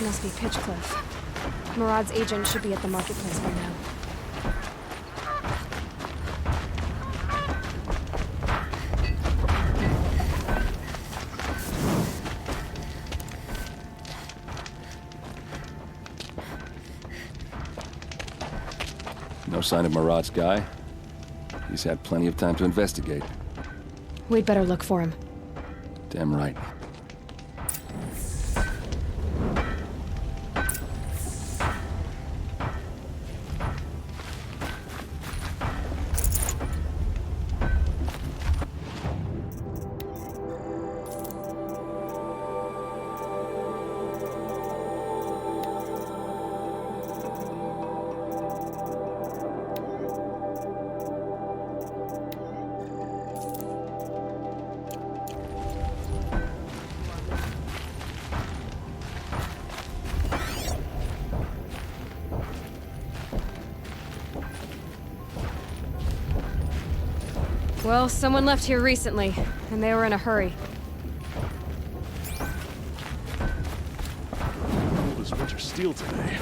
This must be Pitchcliff. Murad's agent should be at the marketplace by now. No sign of Murad's guy. He's had plenty of time to investigate. We'd better look for him. Damn right. Well, someone left here recently, and they were in a hurry. It was winter steel today.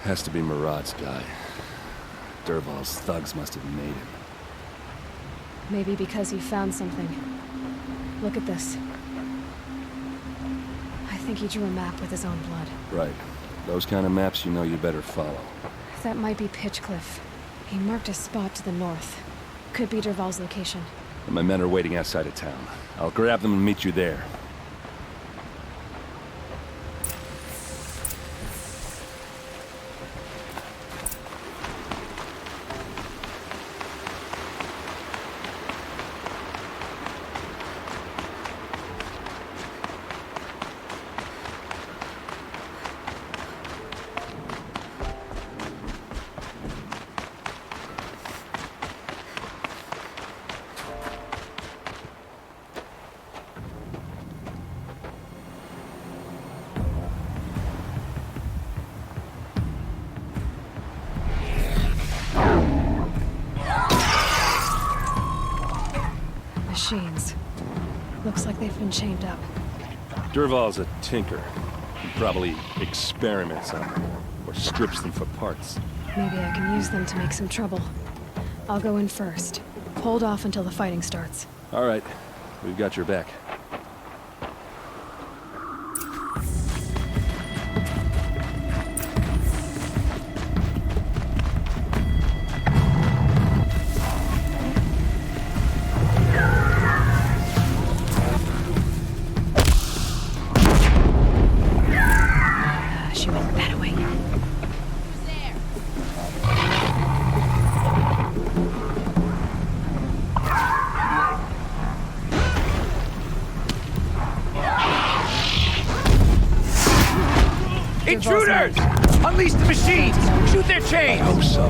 Has to be Murad's guy. Dervahl's thugs must have made him. Maybe because he found something. Look at this. I think he drew a map with his own blood. Right. Those kind of maps you know you better follow. That might be Pitchcliff. He marked a spot to the north. Could be Dervahl's location. And my men are waiting outside of town. I'll grab them and meet you there. Machines. Looks like they've been chained up. Dervahl's a tinker. He probably experiments on them, or strips them for parts. Maybe I can use them to make some trouble. I'll go in first. Hold off until the fighting starts. All right. We've got your back. She went that way. Intruders! Unleash the machines! Shoot their chains! I hope so.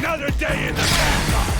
Another day in the bathtub!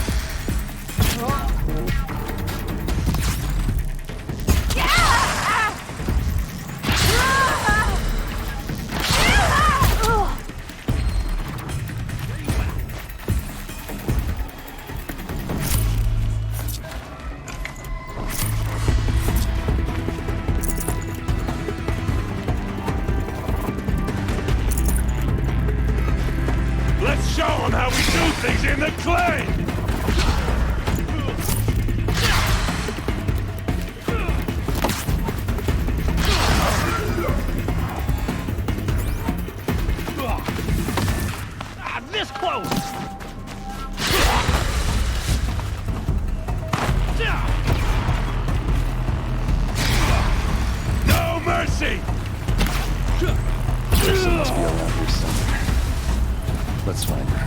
Let's show them how we do things in the clay! This close! No mercy! Ursa must be around here somewhere. Let's find her.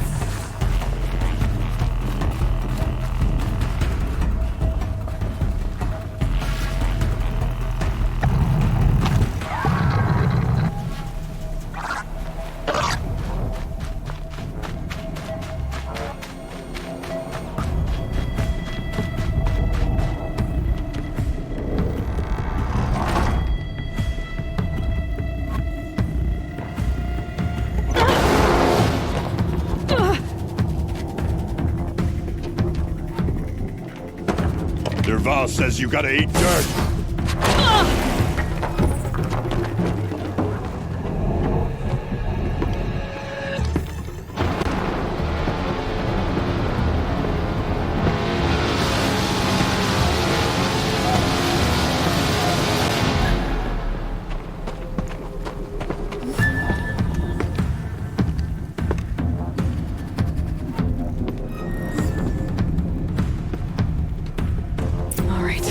Derval says you gotta eat dirt. All right.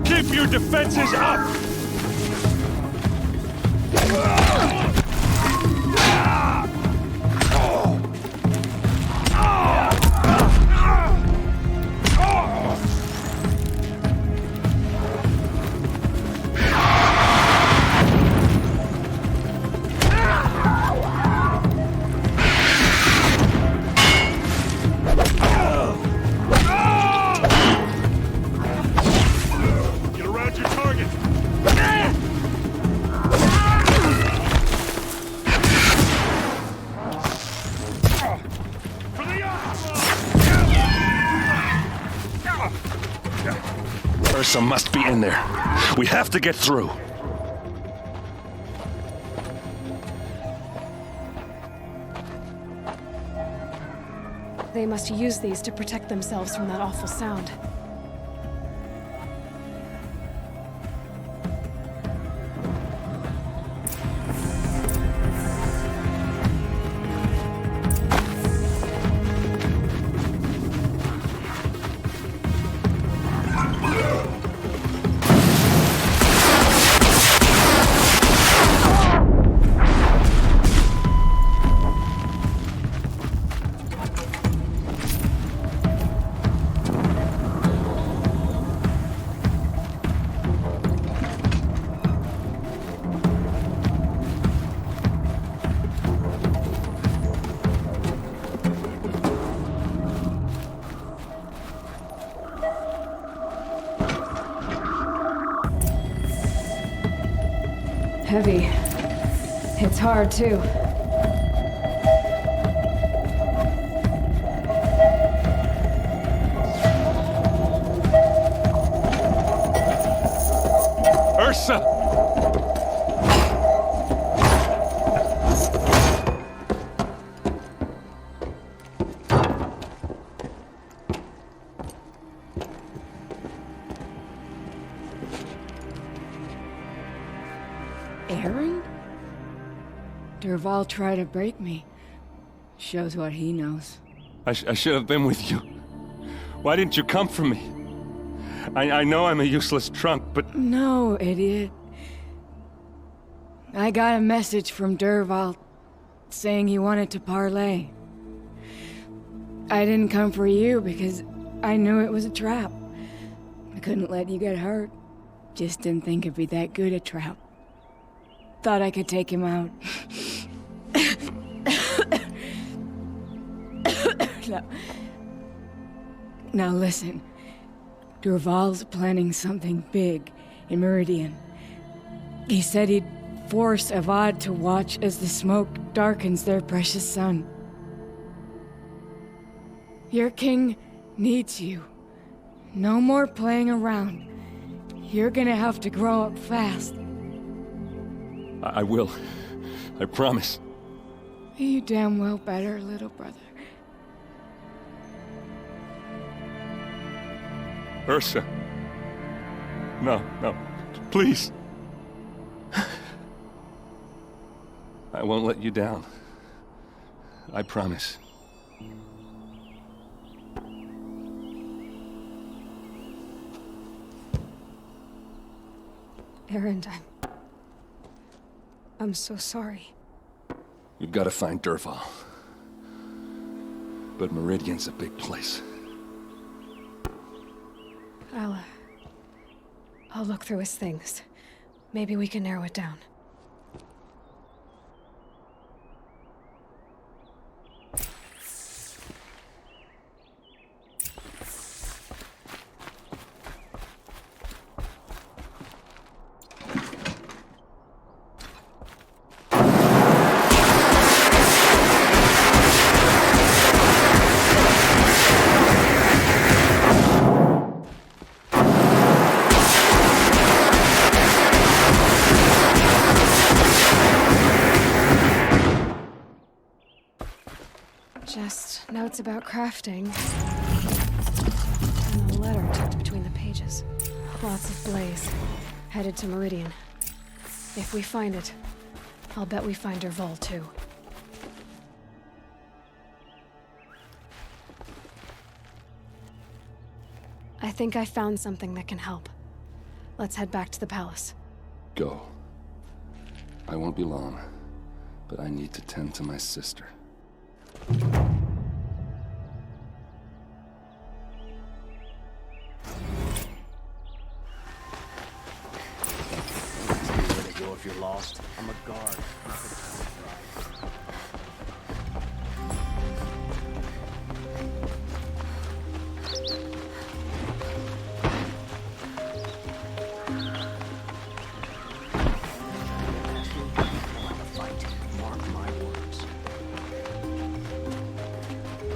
Keep your defenses up! Get around your target! For the Ursa must be in there. We have to get through. They must use these to protect themselves from that awful sound. Heavy. Hits hard, too. Ursa! Dervahl tried to break me. Shows what he knows. I should have been with you. Why didn't you come for me? I know I'm a useless trunk, but... No, idiot. I got a message from Dervahl saying he wanted to parlay. I didn't come for you because I knew it was a trap. I couldn't let you get hurt. Just didn't think it'd be that good a trap. Thought I could take him out. Now listen. Dervahl's planning something big in Meridian. He said he'd force Avad to watch as the smoke darkens their precious sun. Your king needs you. No more playing around. You're gonna have to grow up fast. I will. I promise. You damn well better, little brother. Ursa. No, please. I won't let you down. I promise. Erend, I'm so sorry. You've got to find Dervahl. But Meridian's a big place. I'll look through his things. Maybe we can narrow it down. Just notes about crafting. And a letter tucked between the pages. Lots of blaze. Headed to Meridian. If we find it, I'll bet we find Dervahl too. I think I found something that can help. Let's head back to the palace. Go. I won't be long, but I need to tend to my sister. If you're lost, I'm a guard.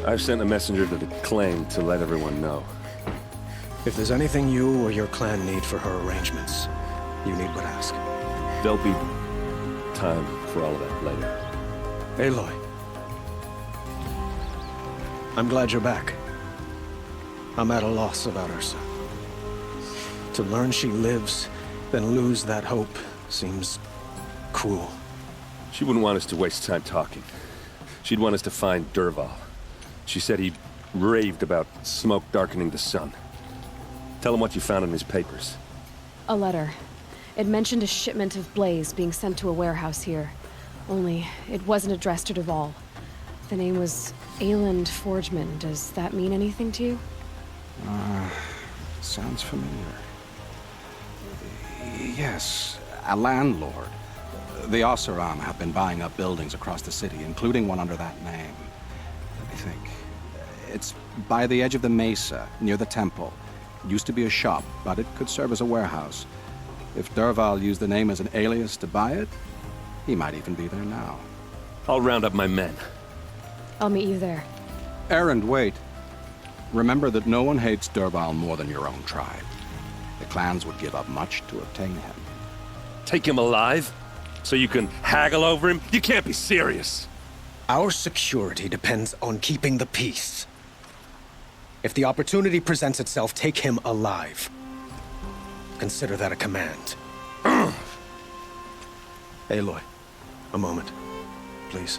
I've sent a messenger to the claim to let everyone know. If there's anything you or your clan need for her arrangements, you need but ask. There'll be time for all of that later. Aloy. I'm glad you're back. I'm at a loss about Ursa. To learn she lives, then lose that hope, seems cruel. She wouldn't want us to waste time talking. She'd want us to find Dervahl. She said he raved about smoke darkening the sun. Tell him what you found in his papers. A letter. It mentioned a shipment of blaze being sent to a warehouse here. Only, it wasn't addressed to Dervahl. The name was Ayland Forgeman. Does that mean anything to you? Sounds familiar. Yes, a landlord. The Oseram have been buying up buildings across the city, including one under that name. Let me think. It's by the edge of the mesa, near the temple. It used to be a shop, but it could serve as a warehouse. If Dervahl used the name as an alias to buy it, he might even be there now. I'll round up my men. I'll meet you there. Erend, wait. Remember that no one hates Dervahl more than your own tribe. The clans would give up much to obtain him. Take him alive? So you can haggle over him? You can't be serious. Our security depends on keeping the peace. If the opportunity presents itself, take him alive. Consider that a command. Aloy, a moment. please.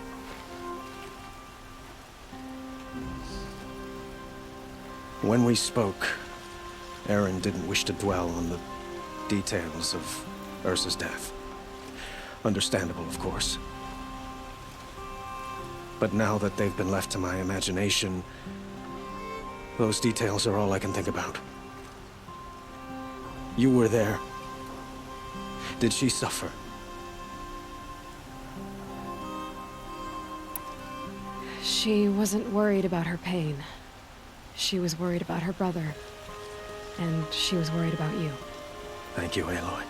When we spoke, Aaron didn't wish to dwell on the details of Ursa's death. Understandable, of course. But now that they've been left to my imagination, those details are all I can think about. You were there. Did she suffer? She wasn't worried about her pain. She was worried about her brother. And she was worried about you. Thank you, Aloy.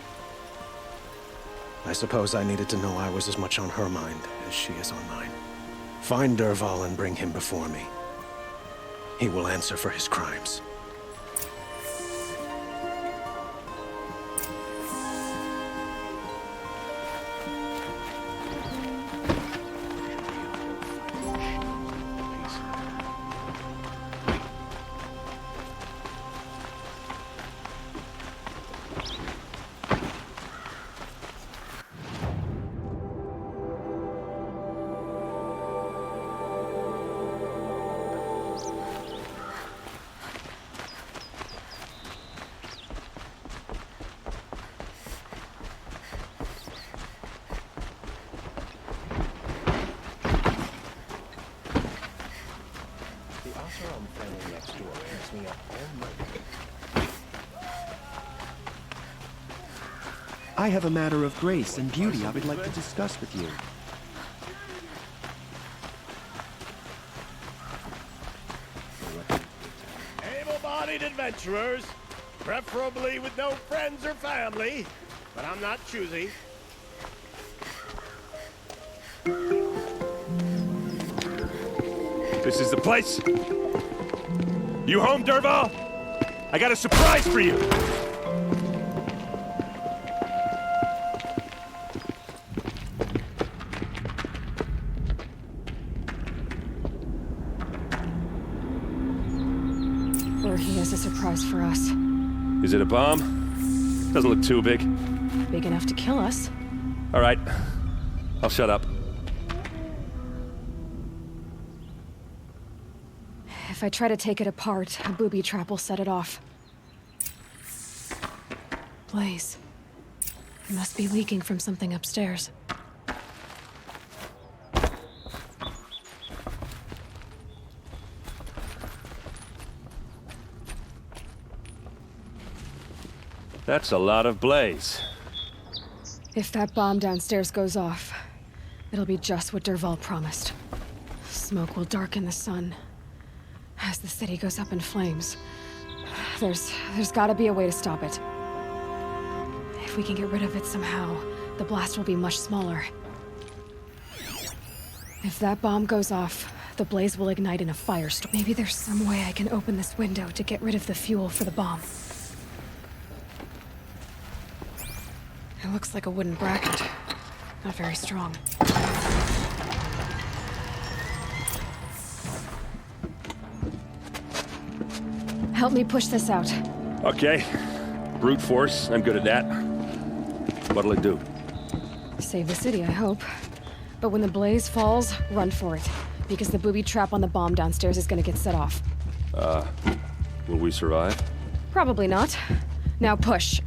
I suppose I needed to know I was as much on her mind as she is on mine. Find Dervahl and bring him before me. He will answer for his crimes. I have a matter of grace and beauty I would like to discuss with you. Able-bodied adventurers, preferably with no friends or family, but I'm not choosy. This is the place. You home, Dervahl? I got a surprise for you. Or he has a surprise for us. Is it a bomb? Doesn't look too big. Big enough to kill us. All right. I'll shut up. If I try to take it apart, a booby trap will set it off. Blaze. It must be leaking from something upstairs. That's a lot of blaze. If that bomb downstairs goes off, it'll be just what Dervahl promised. Smoke will darken the sun as the city goes up in flames. There's gotta be a way to stop it. If we can get rid of it somehow, the blast will be much smaller. If that bomb goes off, the blaze will ignite in a firestorm. Maybe there's some way I can open this window to get rid of the fuel for the bomb. It looks like a wooden bracket. Not very strong. Help me push this out. Okay. Brute force, I'm good at that. What'll it do? Save the city, I hope. But when the blaze falls, run for it. Because the booby trap on the bomb downstairs is gonna get set off. Will we survive? Probably not. Now push.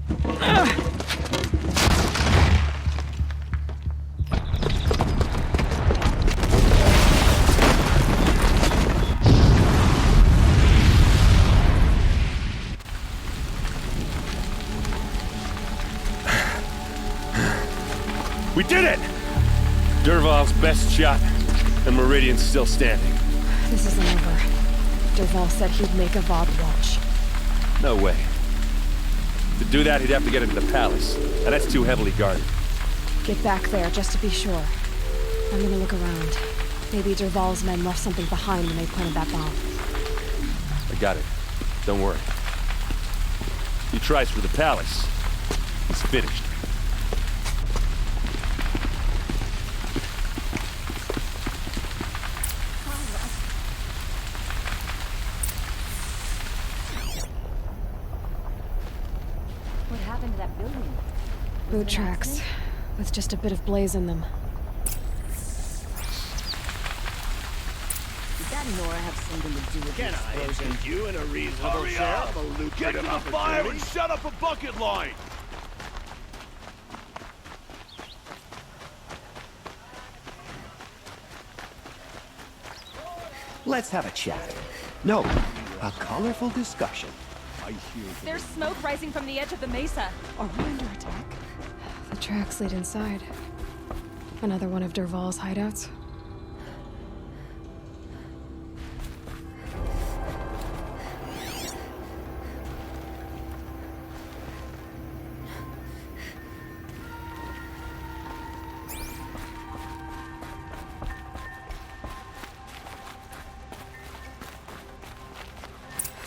We did it! Dervahl's best shot, and Meridian's still standing. This isn't over. Dervahl said he'd make a Vought watch. No way. To do that, he'd have to get into the palace, and that's too heavily guarded. Get back there, just to be sure. I'm gonna look around. Maybe Dervahl's men left something behind when they planted that bomb. I got it. Don't worry. He tries for the palace. He's finished. What happened to that building? Boot tracks, with just a bit of blaze in them. that Nora have something to do with Can the I explosion? interest you in a reasonable Hurry share up! of a Get to lucrative the fire opportunity? and set up a bucket line! Let's have a chat. No, a colorful discussion. I hear There's smoke rising from the edge of the mesa. Are we under attack? The tracks lead inside. Another one of Derval's hideouts.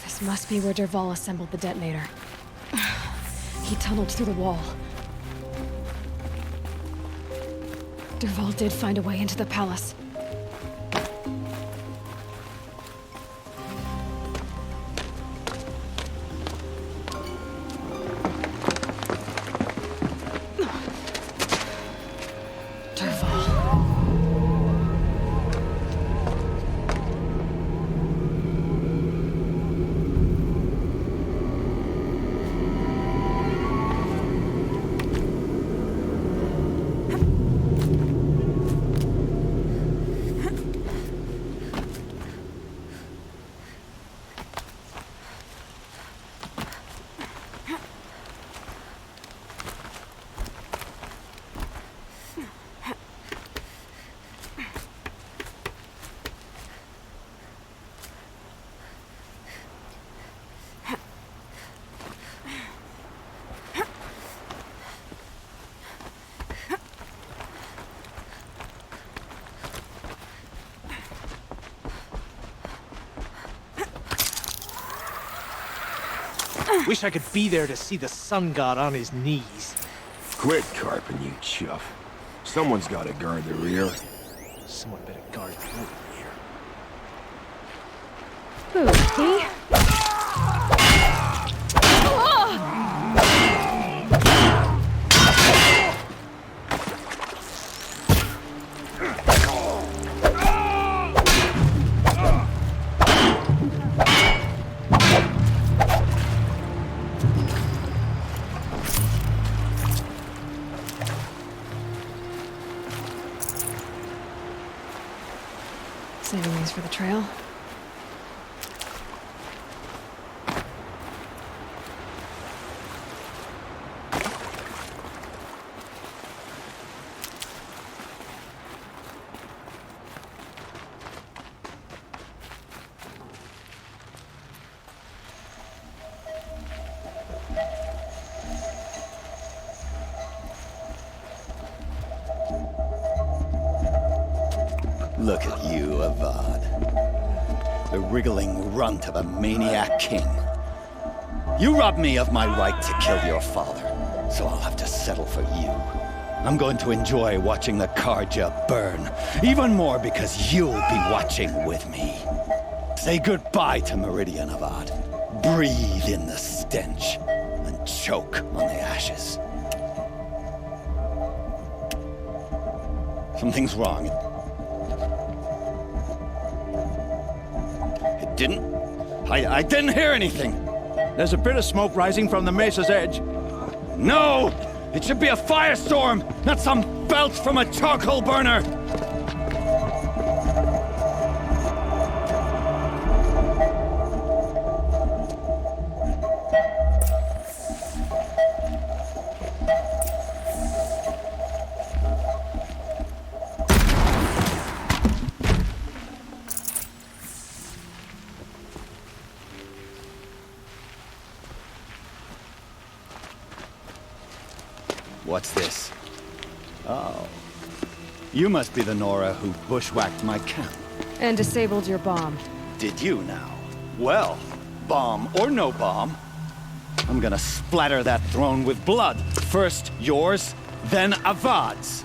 This must be where Derval assembled the detonator. He tunneled through the wall. Derval did find a way into the palace. Wish I could be there to see the sun god on his knees. Quit carping, you chuff. Someone's gotta guard the rear. Someone better guard the rear. Who, he? Saving these for the trail. Look at you, Avad. The wriggling runt of a maniac king. You robbed me of my right to kill your father, so I'll have to settle for you. I'm going to enjoy watching the Karja burn, even more because you'll be watching with me. Say goodbye to Meridian, Avad. Breathe in the stench, and choke on the ashes. Something's wrong. I didn't hear anything. There's a bit of smoke rising from the mesa's edge. No! It should be a firestorm, not some belch from a charcoal burner! What's this? Oh. You must be the Nora who bushwhacked my camp. And disabled your bomb. Did you now? Well, bomb or no bomb, I'm gonna splatter that throne with blood. First yours, then Avad's.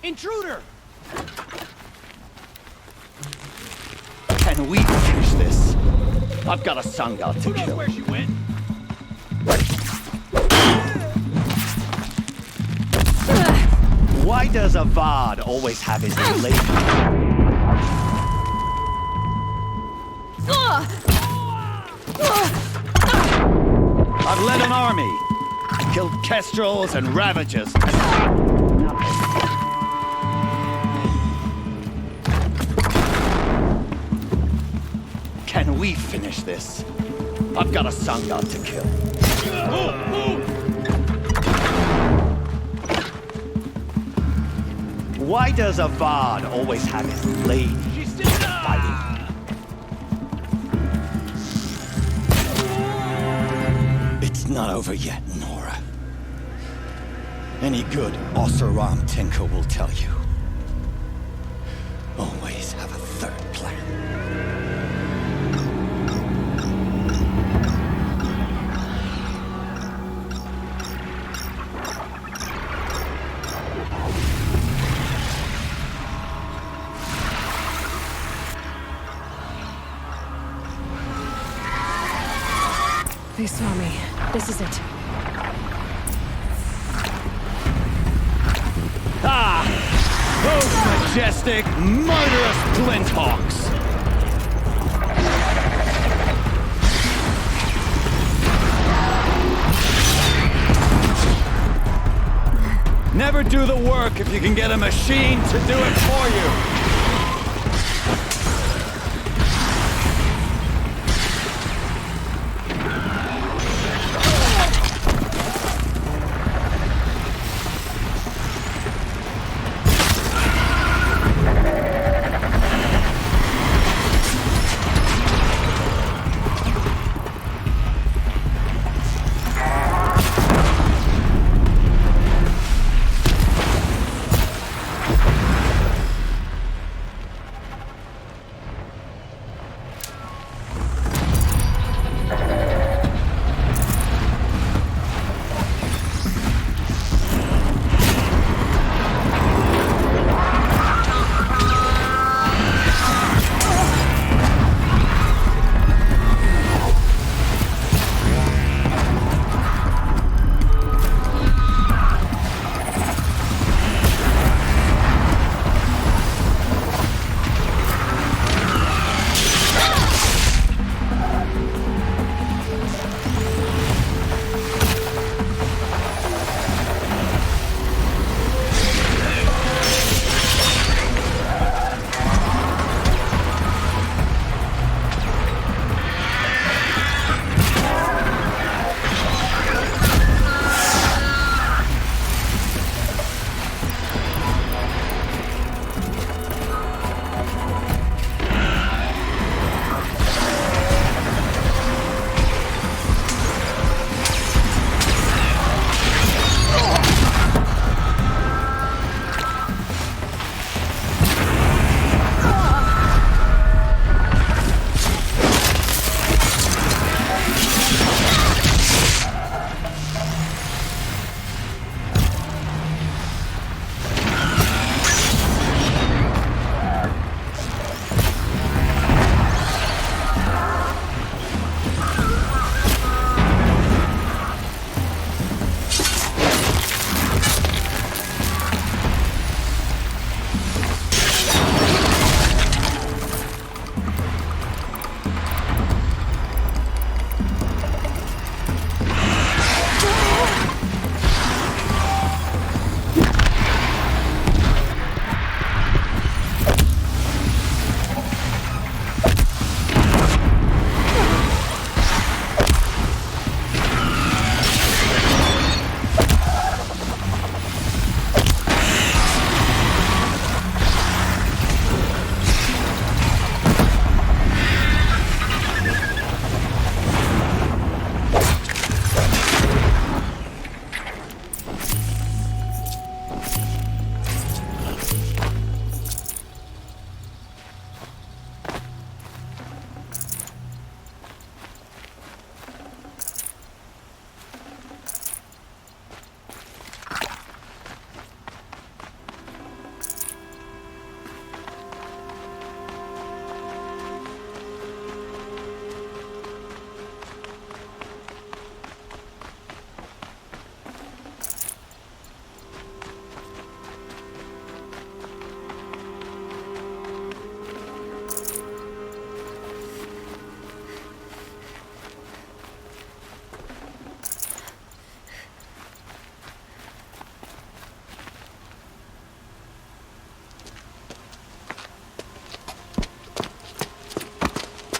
Intruder! Can we finish this? I've got a sun god to Who knows kill. where she went? Why does Avad always have his lady? I've led an army, killed kestrels and ravagers. Can we finish this? I've got a sun god to kill. Why does Avad always have his lady fighting? It's not over yet, Nora. Any good Oseram tinker will tell you. Always have a third plan. They saw me. This is it. Ah! Those majestic, murderous Flinthawks! Never do the work if you can get a machine to do it for you!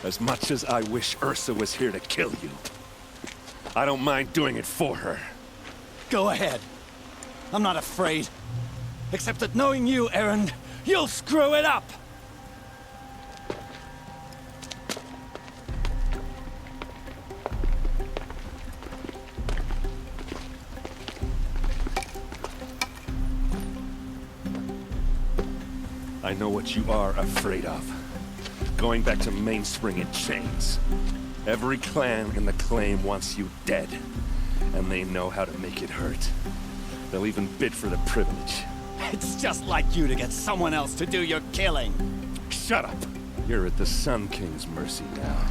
As much as I wish Ursa was here to kill you, I don't mind doing it for her. Go ahead. I'm not afraid. Except that knowing you, Aaron, you'll screw it up! I know what you are afraid of. Going back to Mainspring in chains. Every clan in the claim wants you dead. And they know how to make it hurt. They'll even bid for the privilege. It's just like you to get someone else to do your killing. Shut up! You're at the Sun King's mercy now.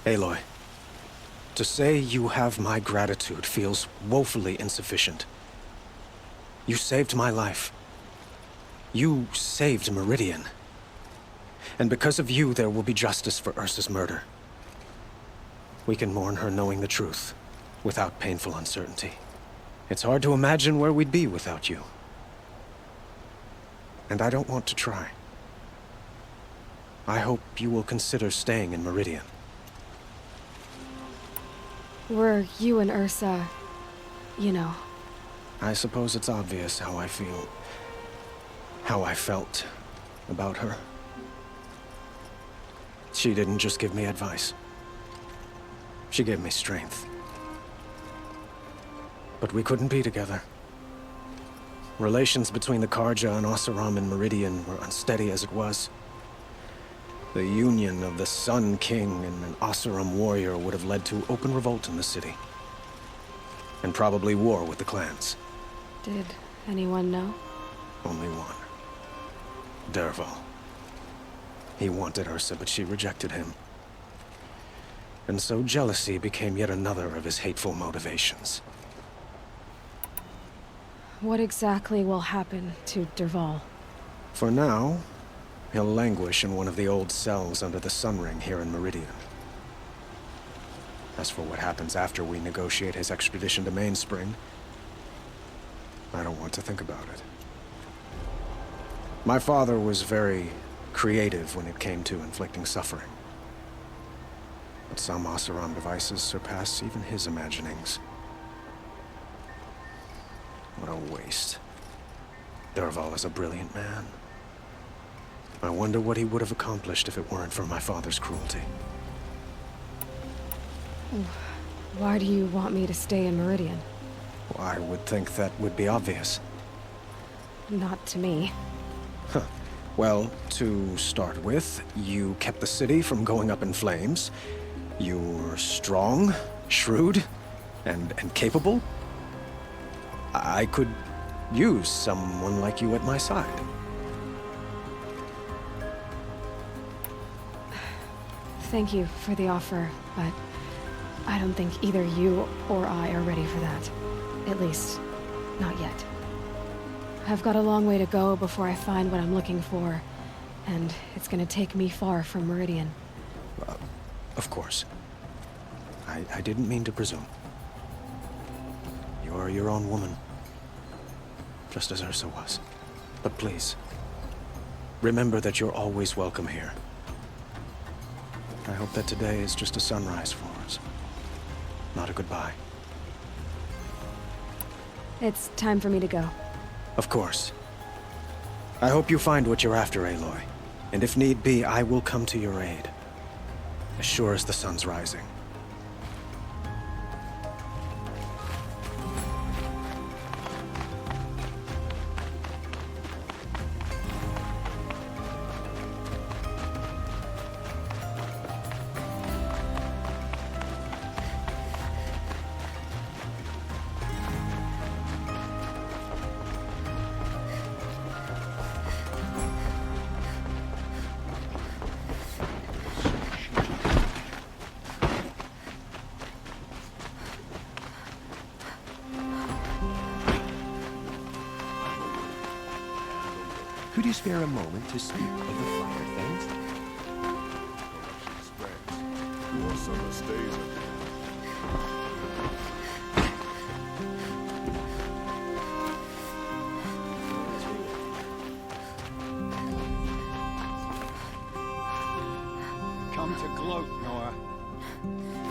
Aloy, to say you have my gratitude feels woefully insufficient. You saved my life. You saved Meridian. And because of you, there will be justice for Ursa's murder. We can mourn her knowing the truth, without painful uncertainty. It's hard to imagine where we'd be without you. And I don't want to try. I hope you will consider staying in Meridian. Were you and Ursa, you know? I suppose it's obvious how I feel. How I felt about her. She didn't just give me advice. She gave me strength. But we couldn't be together. Relations between the Karja and Oseram and Meridian were unsteady as it was. The union of the Sun King and an Oseram warrior would have led to open revolt in the city. And probably war with the clans. Did anyone know? Only one. Dervahl. He wanted Ursa, but she rejected him. And so jealousy became yet another of his hateful motivations. What exactly will happen to Dervahl? For now, he'll languish in one of the old cells under the Sun Ring here in Meridian. As for what happens after we negotiate his extradition to Mainspring, I don't want to think about it. My father was very creative when it came to inflicting suffering. But some Oseram devices surpass even his imaginings. What a waste. Dervahl is a brilliant man. I wonder what he would have accomplished if it weren't for my father's cruelty. Why do you want me to stay in Meridian? Well, I would think that would be obvious. Not to me. Huh. Well, to start with, you kept the city from going up in flames. You were strong, shrewd, and capable. I could use someone like you at my side. Thank you for the offer, but I don't think either you or I are ready for that. At least, not yet. I've got a long way to go before I find what I'm looking for, and it's gonna take me far from Meridian. Of course. I didn't mean to presume. You're your own woman. Just as Ursa was. But please, remember that you're always welcome here. I hope that today is just a sunrise for us. Not a goodbye. It's time for me to go. Of course. I hope you find what you're after, Aloy. And if need be, I will come to your aid. As sure as the sun's rising. Could you spare a moment to speak of the fire things? You want some of stays? Come to gloat, Nora.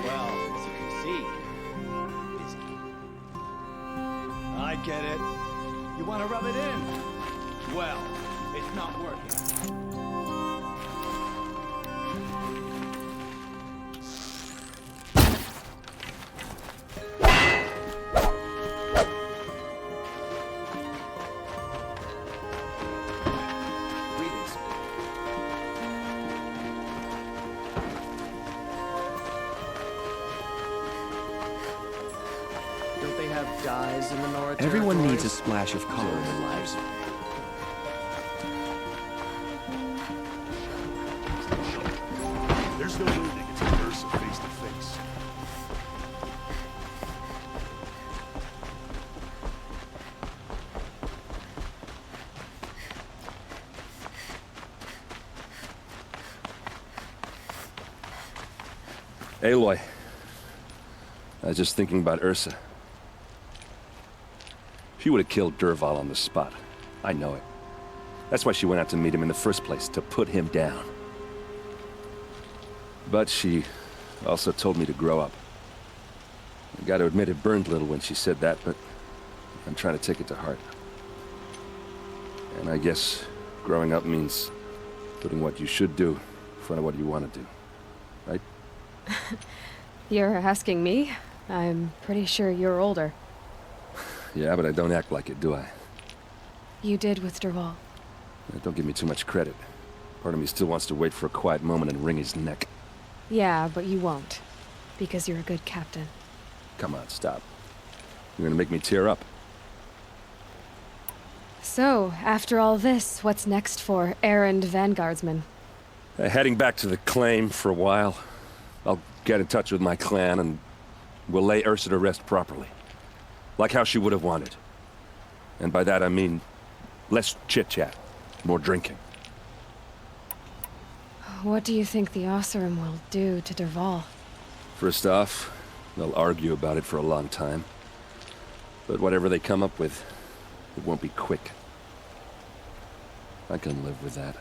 Well, as you can see, busy. I get it. You want to rub it in? Well, it's not working. Dyes in the Nora Everyone territories? needs a splash of color in their lives. There's no way they can take Ursa face to face. Aloy, I was just thinking about Ursa. She would have killed Dervahl on the spot. I know it. That's why she went out to meet him in the first place, to put him down. But she also told me to grow up. I gotta admit it burned a little when she said that, but I'm trying to take it to heart. And I guess growing up means putting what you should do in front of what you want to do. Right? You're asking me? I'm pretty sure you're older. Yeah, but I don't act like it, do I? You did with Dervahl. Don't give me too much credit. Part of me still wants to wait for a quiet moment and wring his neck. Yeah, but you won't. Because you're a good captain. Come on, stop. You're gonna make me tear up. So, after all this, what's next for errand vanguardsman? Heading back to the claim for a while. I'll get in touch with my clan and we'll lay Ursa to rest properly. Like how she would have wanted. And by that I mean less chit-chat, more drinking. What do you think the Oseram will do to Dervahl? First off, they'll argue about it for a long time. But whatever they come up with, it won't be quick. I can live with that.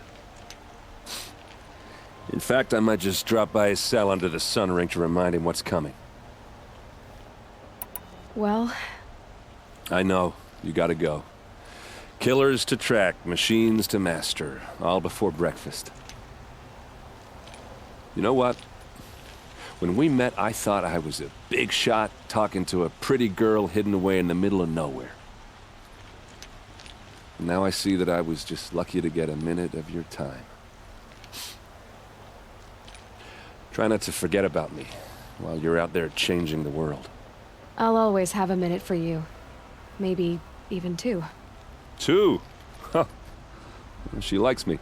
In fact, I might just drop by his cell under the sun ring to remind him what's coming. Well... I know. You gotta go. Killers to track, machines to master, all before breakfast. You know what? When we met, I thought I was a big shot talking to a pretty girl hidden away in the middle of nowhere. And now I see that I was just lucky to get a minute of your time. Try not to forget about me while you're out there changing the world. I'll always have a minute for you. Maybe even two. Two? Huh. She likes me.